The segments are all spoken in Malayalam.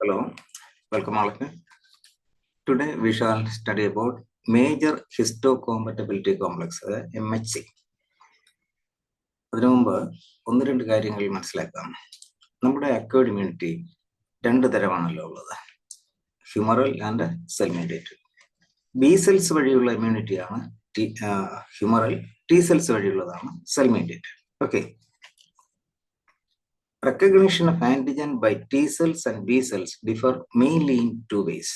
Hello, welcome all of you. Today we shall study about major histocompatibility complex, MHC. അതിനു മുമ്പ് ഒന്ന് രണ്ട് കാര്യങ്ങൾ മനസ്സിലാക്കാം. നമ്മുടെ അക്വയർഡ് ഇമ്മ്യൂണിറ്റി രണ്ട് തരമാണല്ലോ ഉള്ളത്, humoral and cell mediated. B cells വഴിയുള്ള ഇമ്മ്യൂണിറ്റിയാണ് ഹ്യൂമറൽ, ടി സെൽസ് വഴിയുള്ളതാണ് cell mediated. Okay. Recognition of antigen by T cells and B cells differ mainly in two ways.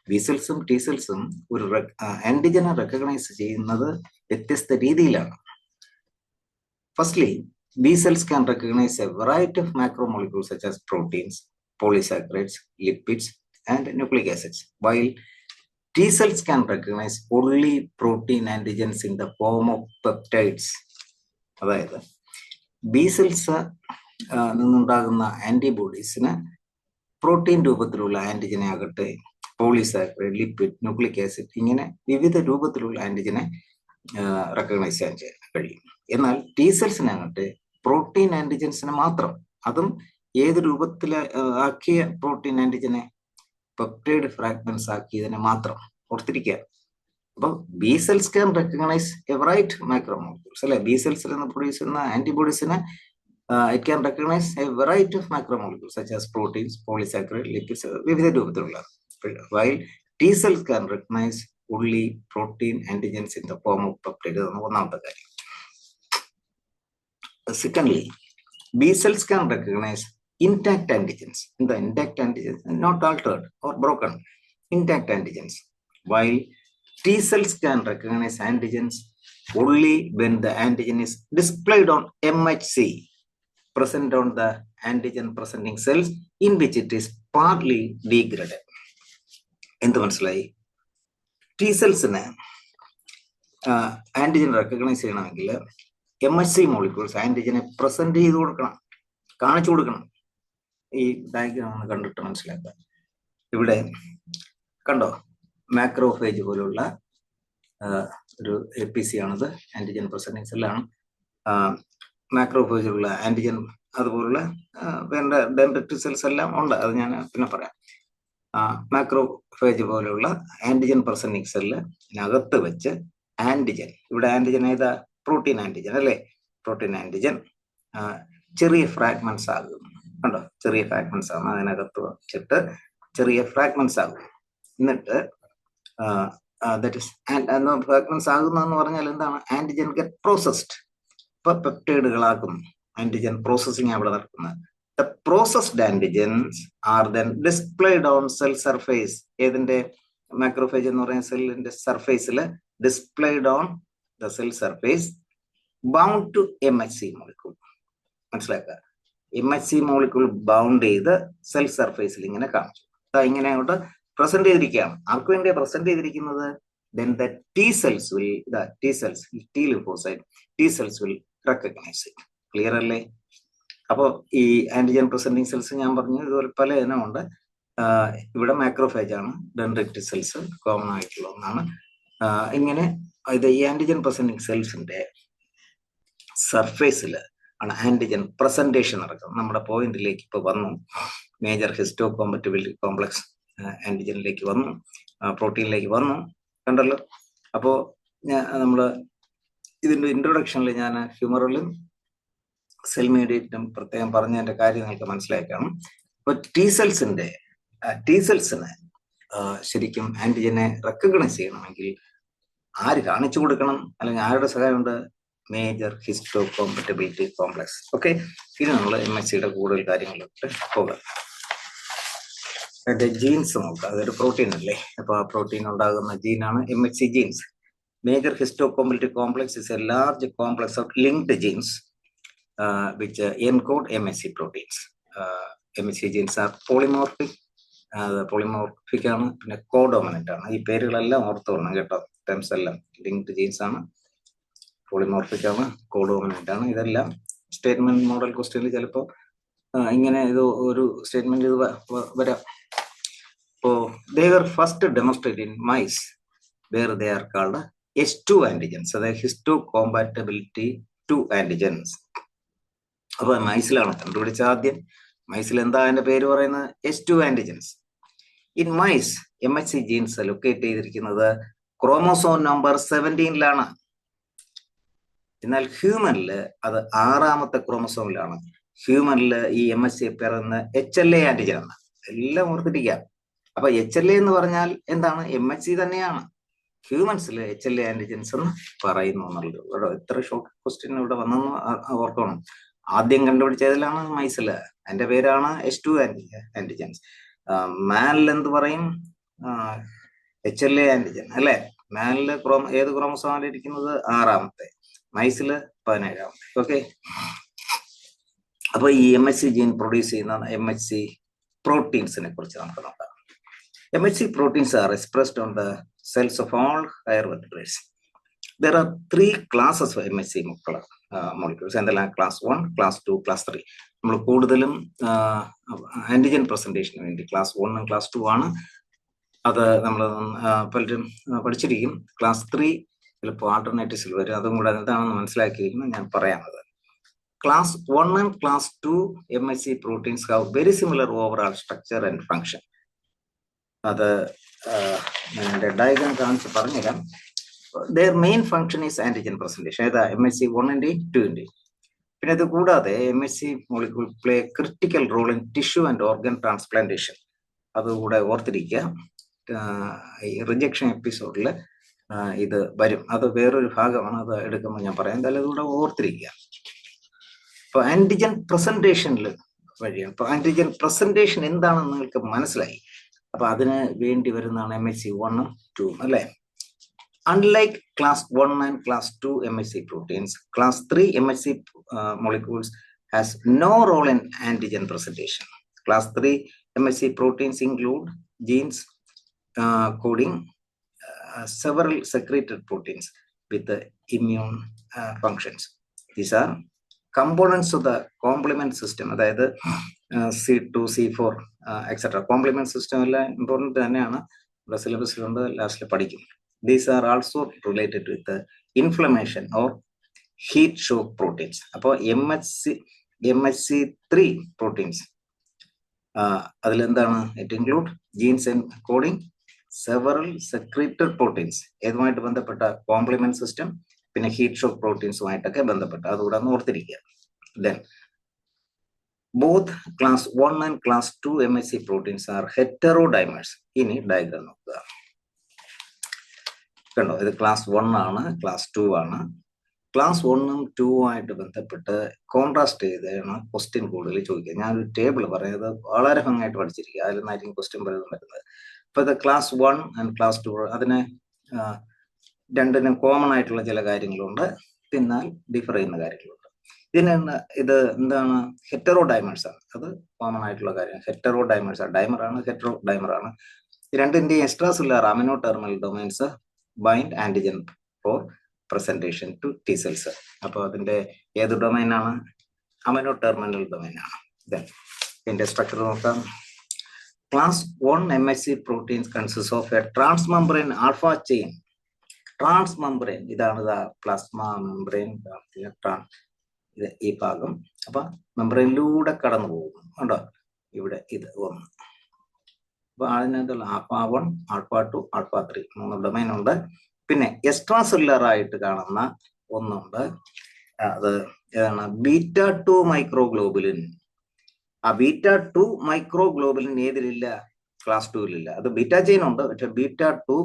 B cells ഉം T cells ഉം ഒരു ആന്റിജനെ റെക്കഗ്നൈസ് ചെയ്യുന്നത് വ്യത്യസ്ത രീതിയിലാണ്. Firstly, B cells can recognize a variety of macromolecules such as proteins, polysaccharides, lipids, and nucleic acids, while T cells can recognize only protein antigens in the form of peptides. അതായത് B cells നിന്നുണ്ടാകുന്ന ആന്റിബോഡീസിന് പ്രോട്ടീൻ രൂപത്തിലുള്ള ആന്റിജനെ ആകട്ടെ, പോളിസാക്കറൈഡ്, ലിപ്പിഡ്, ന്യൂക്ലിക് ആസിഡ്, ഇങ്ങനെ വിവിധ രൂപത്തിലുള്ള ആന്റിജനെ റെക്കഗ്നൈസ് ചെയ്യാൻ കഴിയും. എന്നാൽ ടി സെൽസിനാകട്ടെ പ്രോട്ടീൻ ആന്റിജൻസിനെ മാത്രം, അതും ഏത് രൂപത്തിൽ ആക്കിയ പ്രോട്ടീൻ ആന്റിജനെ, പെപ്റ്റൈഡ് ഫ്രാഗ്മെന്റ്സ് ആക്കിയതിനെ മാത്രം ഓർത്തിരിക്കുക. അപ്പൊ B cells can recognise a variety micromolecules, അല്ലെ? ബി സെൽസിൽ നിന്ന് പ്രൊഡ്യൂസ് ചെയ്യുന്ന ആന്റിബോഡീസിനെ it can recognize a variety of macromolecules such as proteins, polysaccharides, lipids, വിവിധ രൂപത്തിലുള്ള. While T cells can recognize only protein antigens in the form of peptide. ഒന്നാമത്തെ കാര്യം. Secondly, B cells can recognize intact antigens. The intact antigens not altered or broken, intact antigens. While T cells can recognize antigens only when the antigen is displayed on MHC, present on the antigen presenting cells in which it is partly degraded. എന്ത് മനസ്സിലായി? ടി സെൽസിന് ആന്റിജൻ റെക്കഗ്നൈസ് ചെയ്യണമെങ്കിൽ MHC മോളിക്യൂൾസ് ആന്റിജനെ പ്രസന്റ് ചെയ്ത് കൊടുക്കണം, കാണിച്ചു കൊടുക്കണം. ഈ ഡയഗ്രാം ഒന്ന് കണ്ടിട്ട് മനസ്സിലാക്കുക. ഇവിടെ കണ്ടോ, മാക്രോഫേജ് പോലുള്ള ഒരു APC ആണിത്, ആന്റിജൻ പ്രസന്റിങ് സെല്ലാണ്. മാക്രോഫേജിലുള്ള ആന്റിജൻ അതുപോലുള്ള വേണ്ട ഡെൻഡ്രിറ്റിക് സെൽസ് എല്ലാം ഉണ്ട്, അത് ഞാൻ പിന്നെ പറയാം. മാക്രോഫേജ് പോലെയുള്ള ആന്റിജൻ പ്രസന്റിങ് സെല്ലിനകത്ത് വെച്ച് ആന്റിജൻ, ഇവിടെ ആന്റിജൻ ഏതാ? പ്രോട്ടീൻ ആന്റിജൻ, അല്ലേ? പ്രോട്ടീൻ ആന്റിജൻ ചെറിയ ഫ്രാഗ്മെന്റ്സ് ആകും, കണ്ടോ, ചെറിയ ഫ്രാഗ്മെന്റ്സ് ആകും. അതിനകത്ത് വെച്ചിട്ട് ചെറിയ ഫ്രാഗ്മെന്റ്സ് ആകും. എന്നിട്ട് ഫ്രാഗ്മെന്റ്സ് ആകുന്നതെന്ന് പറഞ്ഞാൽ എന്താണ്? Antigen get processed. ഇപ്പൊ പെപ്റ്റൈഡുകളാക്കും, ആന്റിജൻ പ്രോസസ്സിംഗ് അവിടെ നടക്കുന്നത്. The processed antigens are then displayed on cell surface. ഏതിന്റെ? മാക്രോഫേജ് എന്ന് പറയുന്ന സെല്ലിന്റെ സർഫേസിൽ displayed on the cell surface bound to MHC molecule. മനസ്സിലാക്കുക, MHC മോളിക്യൂൾ ബൗണ്ട് ചെയ്ത് സെൽ സർഫേസിൽ ഇങ്ങനെ കാണിച്ചു. ഇങ്ങനെ അങ്ങോട്ട് പ്രസന്റ് ചെയ്തിരിക്കുകയാണ്. ആർക്ക് വേണ്ടിയാണ് പ്രസന്റ് ചെയ്തിരിക്കുന്നത്? Then the T cells will, the T cells, T lymphocyte, T cells will recognize it. Clear അല്ലേ? അപ്പോൾ ഈ ആന്റിജൻ പ്രസന്റിങ് സെൽസ് ഞാൻ പറഞ്ഞു ഇതുപോലെ പല ഇനമുണ്ട്. ഇവിടെ മാക്രോഫേജ് ആണ്, ഡെൻഡ്രിറ്റിക് സെൽസ് കോമൺ ആയിട്ടുള്ള ഒന്നാണ്. ഇങ്ങനെ ഇത് ഈ ആന്റിജൻ പ്രസന്റിങ് സെൽസിന്റെ സർഫേസിൽ ആണ് ആന്റിജൻ പ്രസന്റേഷൻ നടക്കുന്നത്. നമ്മുടെ പോയിന്റിലേക്ക് ഇപ്പൊ വന്നു, മേജർ ഹിസ്റ്റോകോമ്പatibility കോംപ്ലക്സ് ആന്റിജനിലേക്ക് വന്നു, പ്രോട്ടീനിലേക്ക് വന്നു, കണ്ടല്ലോ. അപ്പോ നമ്മള് ഇതിന്റെ ഇൻട്രൊഡക്ഷനിൽ ഞാൻ ഹ്യൂമറലും സെൽ മീഡിയേറ്റും പ്രത്യേകം പറഞ്ഞതിന്റെ കാര്യം നിങ്ങൾക്ക് മനസ്സിലാക്കണം. ഇപ്പൊ ടി സെൽസിന് ശരിക്കും ആന്റിജനെ റെക്കഗ്നൈസ് ചെയ്യണമെങ്കിൽ ആര് കാണിച്ചു കൊടുക്കണം, അല്ലെങ്കിൽ ആരുടെ സഹായം ഉണ്ട്? Major histocompatibility complex. ഓക്കെ, ഇനി നമ്മൾ MHCയുടെ കൂടുതൽ കാര്യങ്ങളിലോട്ട് പോകാം. ജീൻസ് നോക്കാം. അതൊരു പ്രോട്ടീൻ അല്ലേ? അപ്പൊ ആ പ്രോട്ടീൻ ഉണ്ടാകുന്ന ജീനാണ് MHC genes. Major histocompatibility complex is a large complex of linked genes which encode MHC proteins. MHC genes are polymorphic ആണ്, പിന്നെ കോഡോമിനന്റ് ആണ്. ഈ പേരുകളെല്ലാം ഓർത്ത് വരണം കേട്ടോ, ടേംസ് എല്ലാം. ലിങ്ക്ഡ് ജീൻസ് ആണ്, പോളിമോർഫിക് ആണ്, കോഡോമിനന്റ് ആണ്. ഇതെല്ലാം സ്റ്റേറ്റ്മെന്റ് മോഡൽ ക്വസ്റ്റ്യനിൽ ചിലപ്പോൾ ഇങ്ങനെ ഇത് ഒരു സ്റ്റേറ്റ്മെന്റ് ഇത് വരാം. They were first demonstrated in mice where they are called H2 antigens, അതായത് histocompatibility 2 antigens. അപ്പൊ മൈസിലാണ് കണ്ടുപിടിച്ച ആദ്യം. മൈസിൽ എന്താ അതിന്റെ പേര് പറയുന്നത്? H2 antigens. In mice MHC genes locate ചെയ്തിരിക്കുന്നത് ക്രോമോസോം നമ്പർ 17-ലാണ്. എന്നാൽ ഹ്യൂമനില് അത് 6ാമത്തെ ക്രോമസോമിലാണ്. ഹ്യൂമനില് ഈ MHC പറയുന്ന HLA ആന്റിജൻ ആണ്. എല്ലാം ഓർത്തിരിക്കുക. അപ്പൊ HLA എന്ന് പറഞ്ഞാൽ എന്താണ്? MHC തന്നെയാണ്. ഹ്യൂമൻസിൽ HLA ആന്റിജൻസ് എന്ന് പറയുന്നു എന്നുള്ളത്. ഇവിടെ ഇത്ര ഷോർട്ട് ക്വസ്റ്റ്യൻ ഇവിടെ വന്നെന്ന് ഓർക്കണം. ആദ്യം കണ്ടുപിടിച്ചതിലാണ് മൈസില്. അതിന്റെ പേരാണ് H2 ആന്റിജൻസ്. മാനിൽ എന്ത് പറയും? HLA ആന്റിജൻ അല്ലെ. മാനില് ഏത് ക്രോമസോമിലാണ് ഇരിക്കുന്നത്? 6ാമത്തെ. മൈസില് 17ാമത്തെ. ഓക്കെ. അപ്പൊ ഈ MHC ജീൻ പ്രൊഡ്യൂസ് ചെയ്യുന്ന MHC പ്രോട്ടീൻസിനെ കുറിച്ച് നമുക്ക് നോക്കാം. MHC proteins are expressed on the cells of all higher vertebrates. There are 3 classes of MHC molecules. എന്തെല്ലാം? Class 1, class 2, class 3. നമ്മൾ കൂടുതലും ആന്റിജൻ പ്രസന്റേഷന് വേണ്ടി ക്ലാസ് 1 ക്ലാസ് 2 ആണ്. അത് നമ്മൾ പലരും പഠിച്ചിരിക്കും. ക്ലാസ് 3 ചിലപ്പോൾ ആൾട്ടർനേറ്റീവ്സിൽ വരും. അതും കൂടെ എന്താണെന്ന് മനസ്സിലാക്കിയിരിക്കുന്നത് ഞാൻ പറയാമത്. Class 1 and class 2 MHC proteins have very similar overall structure and function. അത് ഡയഗ്രാം കാണിച്ച് പറഞ്ഞുതരാം. Their main function is antigen presentation. ഏതാ? MHC 1-ന്റെയും 2-ന്റെയും. പിന്നെ ഇത് കൂടാതെ MHC molecule play a critical role in tissue and organ transplantation. അതുകൂടെ ഓർത്തിരിക്കുക. ഈ റിജക്ഷൻ എപ്പിസോഡിൽ ഇത് വരും. അത് വേറൊരു ഭാഗമാണ്. അത് എടുക്കുമ്പോൾ ഞാൻ പറയാം. എന്തായാലും അതുകൂടെ ഓർത്തിരിക്കുക. അപ്പൊ ആന്റിജൻ പ്രസന്റേഷനിൽ വഴിയാണ്. അപ്പൊ ആന്റിജൻ പ്രസന്റേഷൻ എന്താണെന്ന് നിങ്ങൾക്ക് മനസ്സിലായി. അപ്പൊ അതിന് വേണ്ടി വരുന്നതാണ് MHC 1-ഉം 2-ഉം അല്ലെ. Unlike class 1 and class 2 MHC proteins, class 3 MHC molecules has no role in antigen presentation. Class 3 MHC proteins include genes coding several secreted proteins with the immune functions. These are components of the complement system. അതായത് C2, C4, etc. Complement system എല്ലാം ഇമ്പോർട്ടൻ്റ് തന്നെയാണ്. ഇവിടെ സിലബസിലുണ്ട്, ലാസ്റ്റിൽ പഠിക്കും. These are also related with the inflammation or heat shock proteins. അപ്പോൾ MHC3 proteins അതിലെന്താണ്? It include genes encoding several secreted proteins. ഏതുമായിട്ട് ബന്ധപ്പെട്ട? കോംപ്ലിമെന്റ് സിസ്റ്റം, പിന്നെ ഹീറ്റ് ഷോക്ക് പ്രോട്ടീൻസുമായിട്ടൊക്കെ ബന്ധപ്പെട്ട. അതുകൂടെ ഒന്ന് ഓർത്തിരിക്കുക. Then both class 1 and class 2 MHC proteins are heterodimers. ഇനി ഡയഗ്രാം നോക്കുക. കണ്ടോ? ഇത് ക്ലാസ് 1 ആണ്, ക്ലാസ് 2 ആണ്. ക്ലാസ് 1-ഉം 2-ഉമായിട്ട് ബന്ധപ്പെട്ട് കോൺട്രാസ്റ്റ് ചെയ്താണ് ക്വസ്റ്റ്യൻ കൂടുതൽ ചോദിക്കുക. ഞാനൊരു ടേബിൾ പറയുന്നത് വളരെ ഭംഗിയായിട്ട് പഠിച്ചിരിക്കുക. അതിൽ നിന്നായിരിക്കും ക്വസ്റ്റ്യൻ വരുന്നത്. അപ്പൊ ഇത് ക്ലാസ് 1 ആൻഡ് ക്ലാസ് 2 അതിന് രണ്ടിനും കോമൺ ആയിട്ടുള്ള ചില കാര്യങ്ങളുണ്ട്, പിന്നെ ഡിഫർ ചെയ്യുന്ന കാര്യങ്ങളുണ്ട്. ഇത് എന്താണ്? ഹെറ്ററോഡൈമേഴ്സ് ആണ്. അത് കോമൺ ആയിട്ടുള്ള കാര്യം. ഹെറ്ററോഡൈമേഴ്സ് ആണ്. ഡൈമറാണ്, ഹെറ്ററോഡൈമറാണ്. രണ്ടിന്റെ extracellular amino terminal domains bind antigen for presentation to T cells. അപ്പോൾ അതിന്റെ ഏത് ഡൊമൈനാണ്? Amino terminal ഡൊമൈനാണ്. ഇതിന്റെ സ്ട്രക്ചർ നോക്കാം. Class 1 MHC proteins consists of a transmembrane alpha chain. ട്രാൻസ്മെംബ്രെയിൻ ഇതാണ് പ്ലാസ്മ മെംബ്രെയിൻ. ഇത് ഈ ഭാഗം. അപ്പൊ മെംബ്രെയിനിലൂടെ കടന്നു പോകുന്നു. കണ്ടോ? ഇവിടെ ഇത് ഒന്ന്. അപ്പൊ അതിനകത്തുള്ള ആൽഫ 1, ആൽഫ 2, ആൽഫ 3 3 ഡൊമൈൻ ഉണ്ട്. പിന്നെ എക്സ്ട്രാ സെല്ലുലാർ ആയിട്ട് കാണുന്ന ഒന്നുണ്ട്. അത് ഏതാണ്? β2 മൈക്രോഗ്ലോബുലിൻ. ആ β2 മൈക്രോഗ്ലോബുലിൻ ഏതിലില്ല? ക്ലാസ് 2-ലില്ല. അത് ബീറ്റ ചെയിൻ ഉണ്ട്, പക്ഷെ β2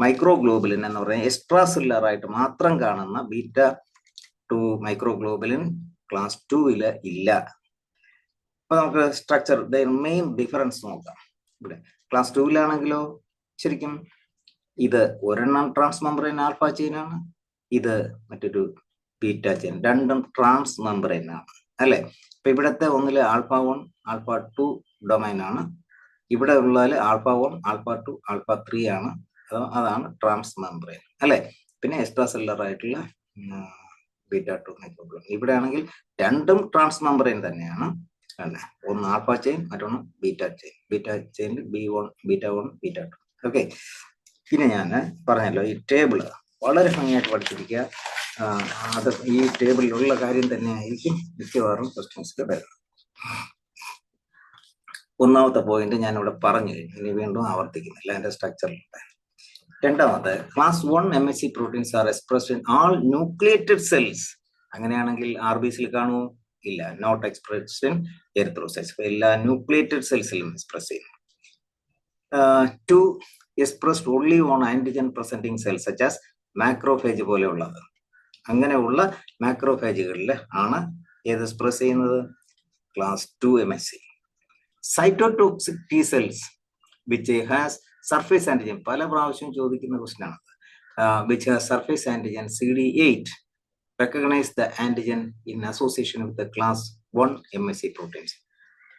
മൈക്രോഗ്ലോബുലിൻ എന്ന് പറയുന്നത് എക്സ്ട്രാ സെല്ലുലാർ ആയിട്ട് മാത്രം കാണുന്ന β2 മൈക്രോഗ്ലോബുലിൻ ക്ലാസ് 2-ല് ഇല്ല. അപ്പൊ നമുക്ക് സ്ട്രക്ചർ മെയിൻ ഡിഫറൻസ് നോക്കാം. ഇവിടെ ക്ലാസ് 2-ലാണെങ്കിലോ ശരിക്കും ഇത് ഒരെണ്ണം ട്രാൻസ്മെംബ്രെയിൻ ആൽഫ ചെയിൻ ആണ്, ഇത് മറ്റൊരു ബീറ്റ ചെയിൻ. രണ്ടും ട്രാൻസ്മെംബ്രെയിൻ ആണ് അല്ലെ. അപ്പൊ ഇവിടത്തെ ഒന്നില് ആൽഫ 1, ആൽഫ 2 ഡൊമൈൻ ആണ്. ഇവിടെ ഉള്ളതിൽ ആൽഫ 1, ആൽഫ 2, ആൽഫ 3 ആണ്. അതാണ് ട്രാൻസ്മെംബ്രെയിൻ അല്ലെ. പിന്നെ എക്സ്ട്രാ സെല്ലുലാർ ആയിട്ടുള്ള β2 മൈക്രോഗ്ലോബുലിൻ. ഇവിടെ ആണെങ്കിൽ രണ്ടും ട്രാൻസ്മെംബ്രെയിൻ തന്നെയാണ് അല്ലെ. ഒന്ന് ആൽഫ ചെയിൻ, മറ്റൊന്ന് ബീറ്റ ചെയിൻ. ബീറ്റ ചെയിനിൽ β1, β2. ഓക്കെ. പിന്നെ ഞാൻ പറഞ്ഞല്ലോ ഈ ടേബിള് വളരെ ഭംഗിയായിട്ട് പഠിച്ചിരിക്കുക. അത് ഈ ടേബിളിലുള്ള കാര്യം തന്നെ ആയിരിക്കും മിക്കവാറും ക്വസ്റ്റ്യൻസിൽ വരുന്നത്. ഒന്നാമത്തെ പോയിന്റ് ഞാൻ ഇവിടെ പറഞ്ഞു കഴിഞ്ഞു, ഇനി വീണ്ടും ആവർത്തിക്കുന്നില്ല, അതിന്റെ സ്ട്രക്ചറിലുണ്ട്. രണ്ടാമത്തെ, class 1 MSC proteins are expressed in all nucleated cells. അങ്ങനെയാണെങ്കിൽ RBCയിൽ കാണുമോ? ഇല്ല. Not expressed in erythrocytes. എല്ലാ ന്യൂക്ലിയേറ്റഡ് സെൽസിലും എക്സ്പ്രസ് ചെയ്യും. 2 expressed only on antigen presenting cells such as macrophage പോലെയുള്ളത്. അങ്ങനെയുള്ള മാക്രോഫേജുകളിൽ ആണ് ഏത് എക്സ്പ്രസ് ചെയ്യുന്നത്? Class 2 MSC. Cytotoxic T cells which has surface antigen, പല പ്രാവശ്യം ചോദിക്കുന്ന ക്വസ്റ്റ്യൻ ആണ്. which has surface antigen CD8 recognize the antigen in association with the class 1 MSC proteins.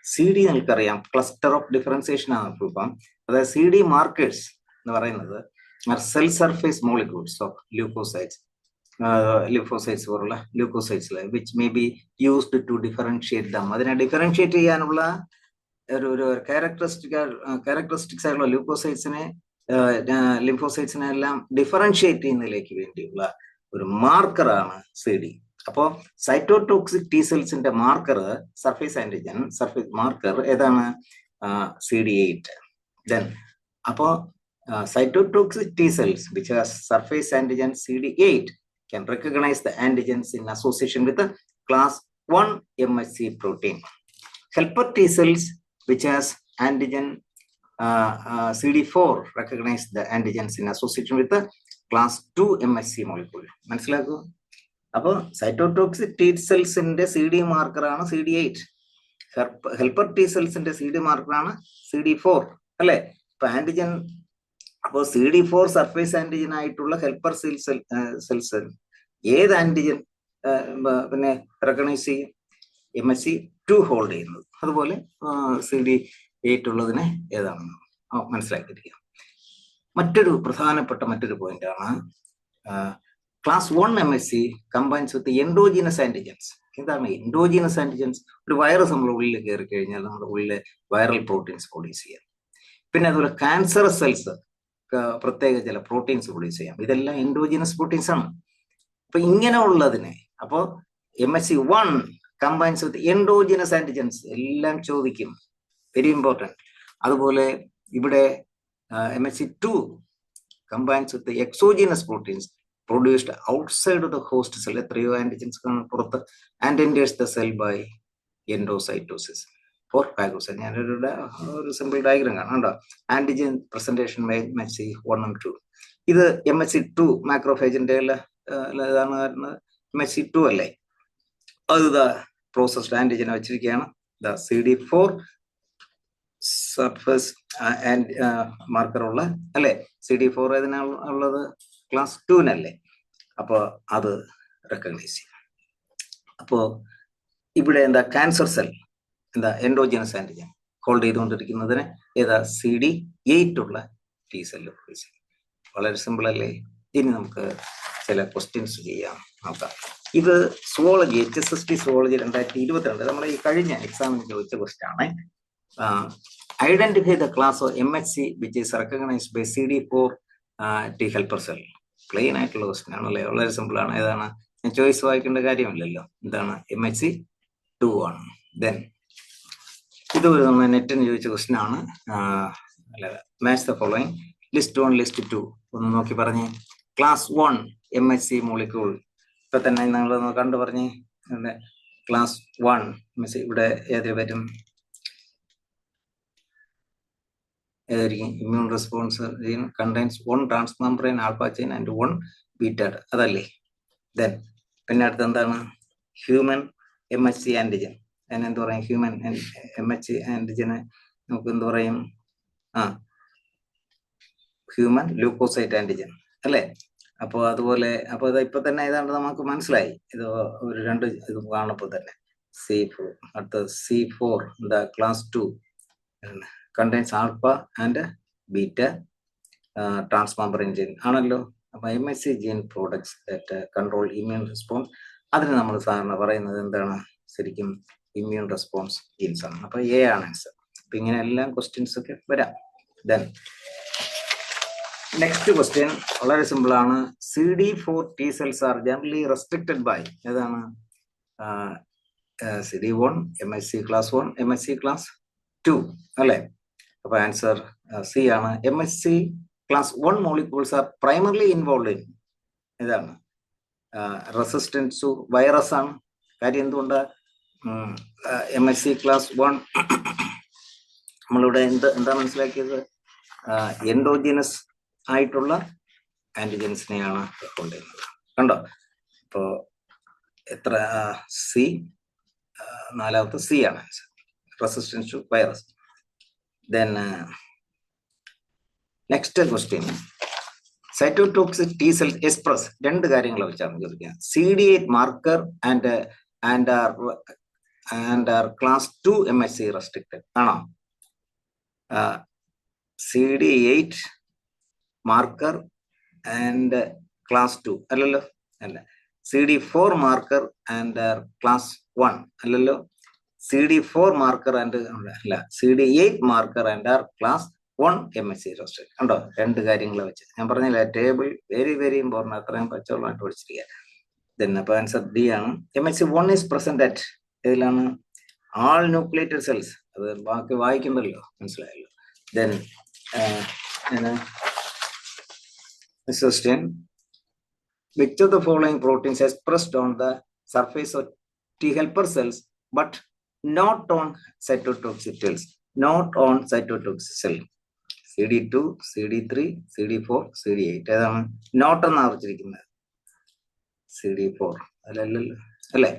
CD നിങ്ങൾക്കറിയാം, ക്ലസ്റ്റർ ഓഫ് ഡിഫറൻസിയേഷൻ ആണ് ഇപ്പം. അതായത് CD മാർക്കേഴ്സ് എന്ന് പറയുന്നത് cell surface molecules of leucocytes, lymphocytes പോലുള്ള ല്യൂക്കോസൈറ്റ്സിൽ which may be used to differentiate them. അതിനെ ഡിഫറൻഷിയേറ്റ് ചെയ്യാനുള്ള ഒരു ക്യാരക്ടറിസ്റ്റിക്സ് ആയിട്ടുള്ള ല്യൂക്കോസൈറ്റ്സിനെ, ലിംഫോസൈറ്റ്സിനെ എല്ലാം ഡിഫറൻഷിയേറ്റ് ചെയ്യുന്നതിലേക്ക് വേണ്ടിയുള്ള ഒരു മാർക്കറാണ് CD. അപ്പോ സൈറ്റോടോക്സിക് T സെൽസിന്റെ marker, surface antigen, surface marker ഏതാണ്? CD8. ദെൻ അപ്പോ cytotoxic T cells which has surface antigen CD8 can recognize the antigens in association with the class 1 MSC protein. Helper T cells which has antigen CD4 recognize the antigens in association with the class 2 MSC molecule. മനസ്സിലാക്കൂ. അപ്പോൾ cytotoxic T സെൽസിന്റെ CD മാർക്കറാണ് CD8. Helper T സെൽസിന്റെ CD മാർക്കറാണ് CD4 അല്ലെ? ഇപ്പൊ ആന്റിജൻ, അപ്പോൾ CD4 സർഫേസ് ആന്റിജൻ ആയിട്ടുള്ള ഹെൽപ്പർ സെൽസ് ഏത് ആന്റിജൻ പിന്നെ റെക്കഗ്നൈസ് ചെയ്യും? MSC2 ഹോൾഡ് ചെയ്യുന്നത്. അതുപോലെ CD8 ഉള്ളതിനെ ഏതാണെന്ന് മനസ്സിലാക്കിയിരിക്കുക. മറ്റൊരു പ്രധാനപ്പെട്ട പോയിന്റ് ആണ്, ക്ലാസ് 1 MSC കമ്പൈൻസ് വിത്ത് എൻഡോജീനസ് ആന്റിജൻസ്. എന്താണ് എൻഡോജീനസ് ആന്റിജൻസ്? ഒരു വൈറസ് നമ്മുടെ ഉള്ളിൽ കയറി കഴിഞ്ഞാൽ നമ്മുടെ ഉള്ളിലെ വൈറൽ പ്രോട്ടീൻസ് പ്രൊഡ്യൂസ് ചെയ്യാം. പിന്നെ അതുപോലെ കാൻസറസ് സെൽസ് പ്രത്യേക ചില പ്രോട്ടീൻസ് പ്രൊഡ്യൂസ് ചെയ്യാം. ഇതെല്ലാം എൻഡോജീനസ് പ്രോട്ടീൻസ് ആണ്. അപ്പൊ ഇങ്ങനെ ഉള്ളതിനെ, അപ്പോ MSC1 കമ്പൈൻസ് വിത്ത് എൻഡോജീനസ് ആന്റിജൻസ് എല്ലാം ചോദിക്കും, വെരി ഇമ്പോർട്ടൻറ്റ്. അതുപോലെ ഇവിടെ MSC2 combines with exogenous proteins produced outside of the host cell. എത്രയോ ആന്റിജൻസ് കാണും പുറത്ത്. And enters the cell by endocytosis for phagocyte. ഞാനൊരു സിമ്പിൾ ഡയഗ്രം കാണാം കേട്ടോ. Antigen presentation MSC1 and 2. ഇത് MSC2 മാക്രോഫേജിന്റെ ഇതാണ് വരുന്നത്. MSC2 അല്ലേ? അത് പ്രോസസ്ഡ് ആന്റിജനെ വെച്ചിരിക്കുകയാണ്. CD4 സർഫേസ് മാർക്കർ ഉള്ള അല്ലെ? CD4 ഏതിനുള്ളത്? ക്ലാസ് 2-നല്ലേ? അപ്പൊ അത് റെക്കഗ്നൈസ് ചെയ്യും. അപ്പോ ഇവിടെ എന്താ? ക്യാൻസർ സെൽ എന്താ? എൻഡോജനസ് ആന്റിജൻ ഹോൾഡ് ചെയ്തുകൊണ്ടിരിക്കുന്നതിന് ഏതാ? CD8 ഉള്ള T സെല്ല് പ്രൊഡ്യൂസ് ചെയ്യും. വളരെ സിമ്പിൾ അല്ലേ? ഇനി നമുക്ക് ചില ക്വസ്റ്റ്യൻസ് ചെയ്യാം, നോക്കാം. ഇത് സുവോളജി, HSST സുവോളജി 2022 നമ്മുടെ ഈ കഴിഞ്ഞ എക്സാമിന് ചോദിച്ച ക്വസ്റ്റ്യൻ ആണ്. Identify the class of MSC which is recognised by CD4 T helper cell. Plain ആയിട്ടുള്ള ക്വസ്റ്റ്യൻ ആണല്ലേ? വളരെ സിമ്പിൾ ആണ്. ഏതാണ്? ഞാൻ ചോയ്സ് വായിക്കേണ്ട കാര്യമില്ലല്ലോ. എന്താണ്? MSC2 ആണ്. ദെൻ ഇത് നമ്മൾ നെറ്റിന് ചോദിച്ച ക്വസ്റ്റ്യൻ ആണ്. Match the following, list 1 list 2 ഒന്ന് നോക്കി പറഞ്ഞേ. ക്ലാസ് 1 MSC മോളിക്യൂൾ ഇപ്പൊ തന്നെ നിങ്ങൾ കണ്ടു പറഞ്ഞേ. ക്ലാസ് 1 MSC ഇവിടെ ഏത് വരും? ഏതായിരിക്കും? Immune response contains 1 transmembrane alpha chain and 1 beta, അതല്ലേ? ദെൻ പിന്നെ അടുത്ത് എന്താണ്? Human MSC antigen. അതിനെന്ത് പറയും? ഹ്യൂമൻ MSC ആന്റിജന് നമുക്ക് എന്ത് പറയും? ഹ്യൂമൻ ല്യൂക്കോസൈറ്റ് ആന്റിജൻ അല്ലേ? അപ്പോൾ അതുപോലെ അപ്പോൾ ഇപ്പൊ തന്നെ ഏതാണ്ട് നമുക്ക് മനസ്സിലായി. ഇത് ഒരു 2 ഇത് കാണുമ്പോൾ തന്നെ C4. അടുത്ത C4 എന്താ? Class 2 contains alpha and beta transmembrane gene ആണല്ലോ. അപ്പൊ MSC gene products that control immune response, അതിന് നമ്മൾ സാധാരണ പറയുന്നത് എന്താണ്? ശരിക്കും ഇമ്മ്യൂൺ റെസ്പോൺസ് ജീൻസ് ആണ്. അപ്പൊ A ആണ് ആൻസർ. അപ്പൊ ഇങ്ങനെ എല്ലാം ക്വസ്റ്റ്യൻസ് ഒക്കെ വരാം. ദെൻ നെക്സ്റ്റ് ക്വസ്റ്റ്യൻ വളരെ സിമ്പിൾ ആണ്. CD4 T cells are generally restricted by ഏതാണ്? CD1 MSC class 1 MSC class 2 അല്ലെ? അപ്പൊ ആൻസർ സി ആണ്. MHC class 1 molecules are primarily involved in ഇതാണ് റെസിസ്റ്റൻസ് ടു വൈറസ് ആണ്. കാര്യം എന്തുകൊണ്ട് MHC class 1 നമ്മളിവിടെ എന്താ മനസ്സിലാക്കിയത്? എൻഡോജിനസ് ആയിട്ടുള്ള ആന്റിജൻസിനെയാണ് കൊണ്ടുവരുന്നത്. കണ്ടോ? ഇപ്പോ എത്ര സി, നാലാമത്തെ സി ആണ് answer, resistance to virus. Then next question, cytotoxic T cells express രണ്ട് കാര്യങ്ങളെ വെച്ചാണ് ചോദിക്കുക. CD8 marker and are class 2 MHC restricted ആണോ? CD8 മാർക്കർ ആൻഡ് ക്ലാസ് 2 അല്ലല്ലോ, അല്ല. CD4 മാർക്കർ ആൻഡ് ക്ലാസ് 1 അല്ലല്ലോ. CD4 മാർക്കർ ആൻഡ് അല്ല, CD8 marker and class 1 MHC restrict. കണ്ടോ? രണ്ട് കാര്യങ്ങളെ വെച്ച് ഞാൻ പറഞ്ഞില്ല, ടേബിൾ വെരി വെരി ഇമ്പോർട്ടൻ്റ്, അത്രയും പച്ചവെള്ളമായിട്ട് പഠിച്ചിരിക്കുക. ദെൻ അപ്പൊ ആൻസർ ഡി ആണ്. MHC1 ഈസ് പ്രസന്റ് അറ്റ് ഇതിലാണ് ആൾ ന്യൂക്ലിയേറ്റഡ് സെൽസ്. അത് ബാക്കി വായിക്കുമല്ലോ, മനസ്സിലായല്ലോ. Then question, which of the following proteins expressed on the surface of T helper cells but not on cytotoxic cells? Not on cytotoxic cell. CD2, CD3, CD4, CD8. ഏതാണ് നോട്ട് എന്ന് ആവർത്തിച്ചിരിക്കുന്നത്? CD4 അല്ലേ?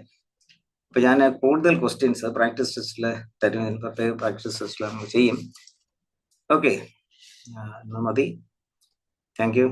അപ്പൊ ഞാൻ കൂടുതൽ ക്വസ്റ്റ്യൻസ് പ്രാക്ടീസ് ടെസ്റ്റിൽ തരും, പ്രത്യേക പ്രാക്ടീസ് ടെസ്റ്റിൽ നമ്മൾ ചെയ്യും. ഓക്കെ, മതി. Thank you.